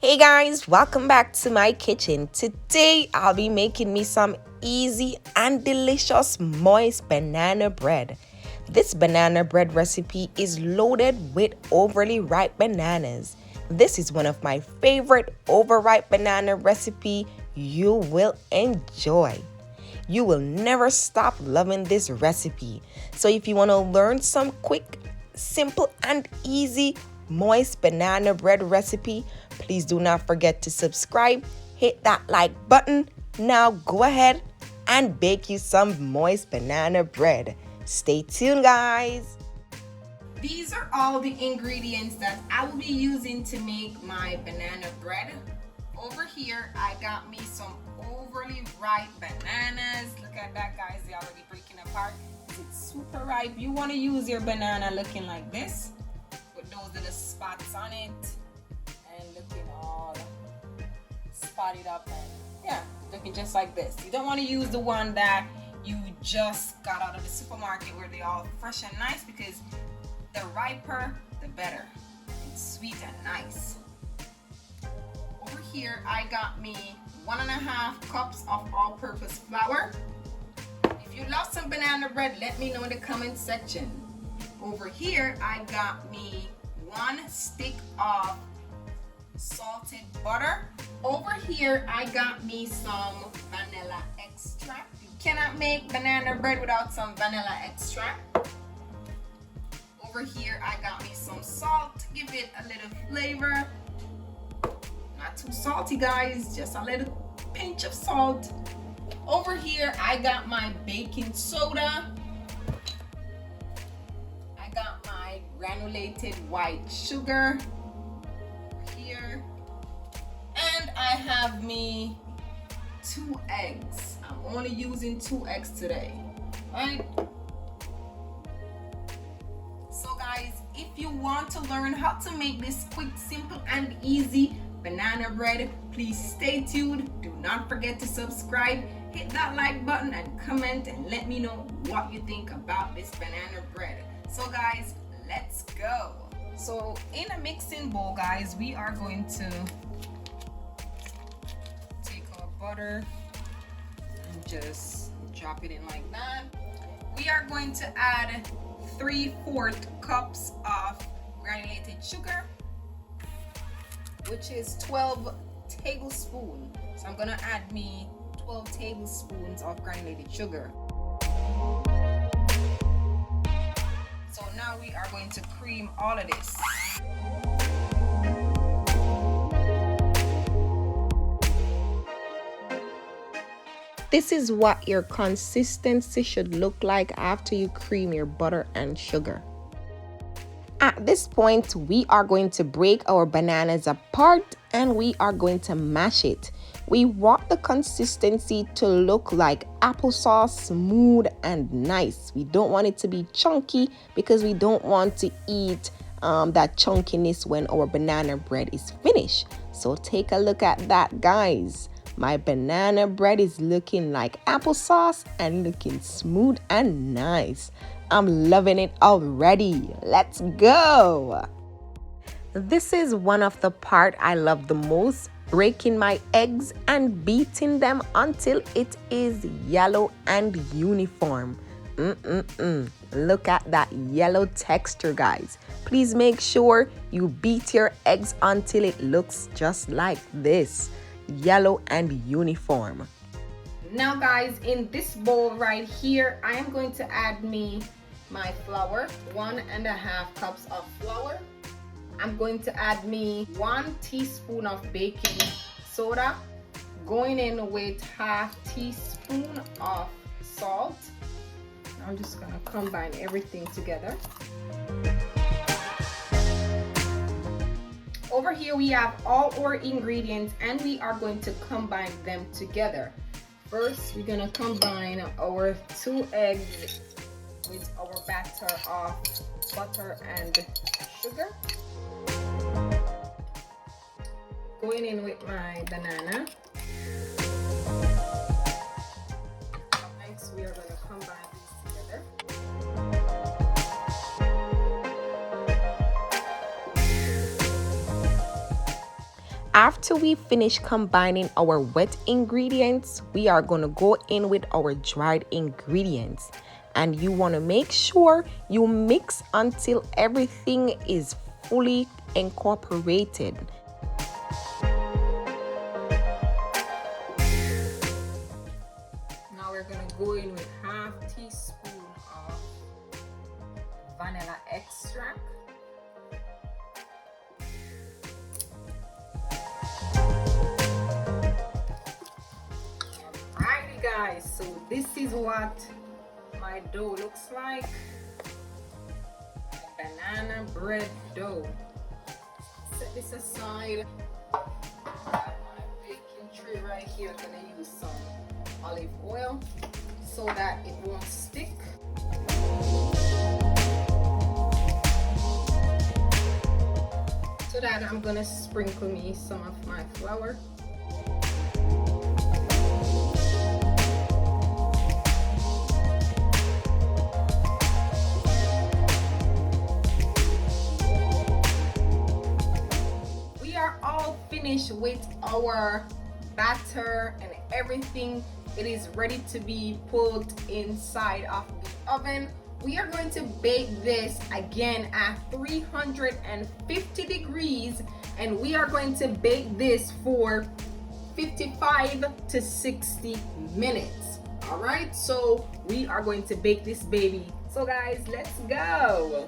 Hey guys, welcome back to my kitchen. Today I'll be making me some easy and delicious moist banana bread. This banana bread recipe is loaded with overly ripe bananas. This is one of my favorite overripe banana recipe you will enjoy. You will never stop loving this recipe. So if you want to learn some quick, simple and easy moist banana bread recipe, please do not forget to subscribe, hit that like button. Now go ahead and bake you some moist banana bread. Stay tuned, guys. These are all the ingredients that I will be using to make my banana bread. Over here, I got me some overly ripe bananas. Look at that, guys. They're already breaking apart. It's super ripe. You want to use your banana looking like this, with those little spots on it, and looking all spotted up, and yeah, looking just like this. You don't want to use the one that you just got out of the supermarket where they're all fresh and nice, because the riper, the better. It's sweet and nice. Over here, I got me 1.5 cups of all-purpose flour. If you love some banana bread, let me know in the comment section. Over here, I got me 1 stick of salted butter. Over here, I got me some vanilla extract. You cannot make banana bread without some vanilla extract. Over here, I got me some salt to give it a little flavor. Not too salty, guys, just a little pinch of salt. Over here, I got my baking soda. I got my granulated white sugar here. And I have me 2 eggs. I'm only using 2 eggs today, right? So guys, if you want to learn how to make this quick, simple and easy banana bread, please stay tuned. Do not forget to subscribe, hit that like button and comment and let me know what you think about this banana bread. So guys, let's go. So in a mixing bowl, guys, we are going to take our butter and just drop it in like that. We are going to add 3/4 cups of granulated sugar, which is 12 tablespoons. So I'm gonna add me 12 tablespoons of granulated sugar. So now we are going to cream all of this. This is what your consistency should look like after you cream your butter and sugar. At this point, we are going to break our bananas apart and we are going to mash it. We want the consistency to look like applesauce, smooth and nice. We don't want it to be chunky because we don't want to eat that chunkiness when our banana bread is finished. So take a look at that, guys. My banana bread is looking like applesauce and looking smooth and nice. I'm loving it already. Let's go. This is one of the part I love the most, breaking my eggs and beating them until it is yellow and uniform. Look at that yellow texture, guys. Please make sure you beat your eggs until it looks just like this, yellow and uniform. Now guys, in this bowl right here, I am going to add me my flour, 1.5 cups of flour. I'm going to add me 1 teaspoon of baking soda, going in with 1/2 teaspoon of salt. I'm just gonna combine everything together. Over here we have all our ingredients and we are going to combine them together. First, we're gonna combine our 2 eggs with our batter of butter and sugar. Going in with my banana. Next, we are gonna combine these together. After we finish combining our wet ingredients, we are going to go in with our dried ingredients. And you want to make sure you mix until everything is fully incorporated. Now we're going to go in with half teaspoon of vanilla extract. Alrighty guys, so this is what my dough looks like. Banana bread dough. Set this aside. I have my baking tray right here. I'm gonna use some olive oil so that it won't stick. So that I'm gonna sprinkle me some of my flour. Finished with our batter and everything. It is ready to be put inside of the oven. We are going to bake this again at 350 degrees, and we are going to bake this for 55 to 60 minutes. All right, so we are going to bake this baby. So guys, let's go.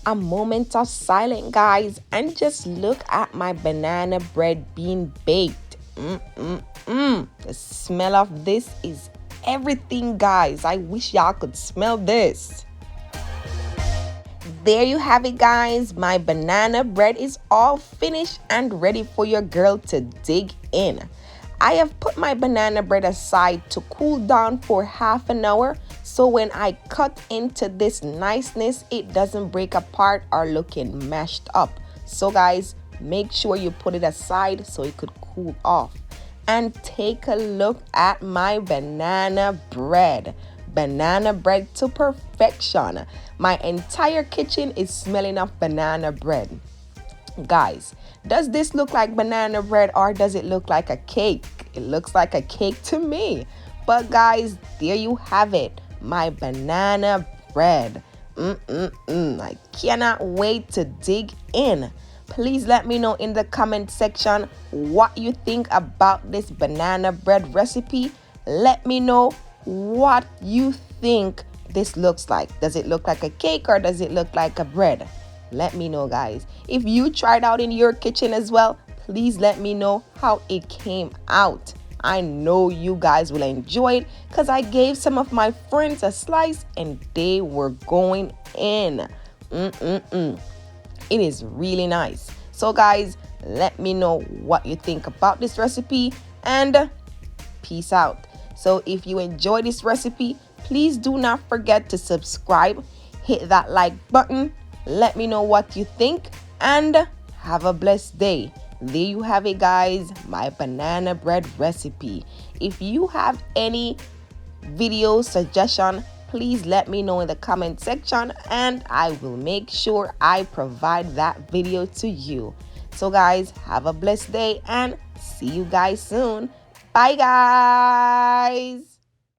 A moment of silence, guys, and just look at my banana bread being baked. The smell of this is everything, guys. I wish y'all could smell this. There you have it, guys. My banana bread is all finished and ready for your girl to dig in. I have put my banana bread aside to cool down for half an hour, so when I cut into this niceness, it doesn't break apart or looking mashed up. So guys, make sure you put it aside so it could cool off. And take a look at my banana bread. Banana bread to perfection. My entire kitchen is smelling of banana bread. Guys, does this look like banana bread or does it look like a cake? It looks like a cake to me. But guys, there you have it. My banana bread. I cannot wait to dig in. Please let me know in the comment section what you think about this banana bread recipe. Let me know what you think this looks like. Does it look like a cake or does it look like a bread? Let me know, guys. If you tried out in your kitchen as well, please let me know how it came out. I know you guys will enjoy it because I gave some of my friends a slice and they were going in. It is really nice. So guys, let me know what you think about this recipe and peace out. So if you enjoy this recipe, please do not forget to subscribe, hit that like button, let me know what you think, and have a blessed day. There you have it, guys, my banana bread recipe. If you have any video suggestion, please let me know in the comment section and I will make sure I provide that video to you. So guys, have a blessed day and see you guys soon. Bye guys.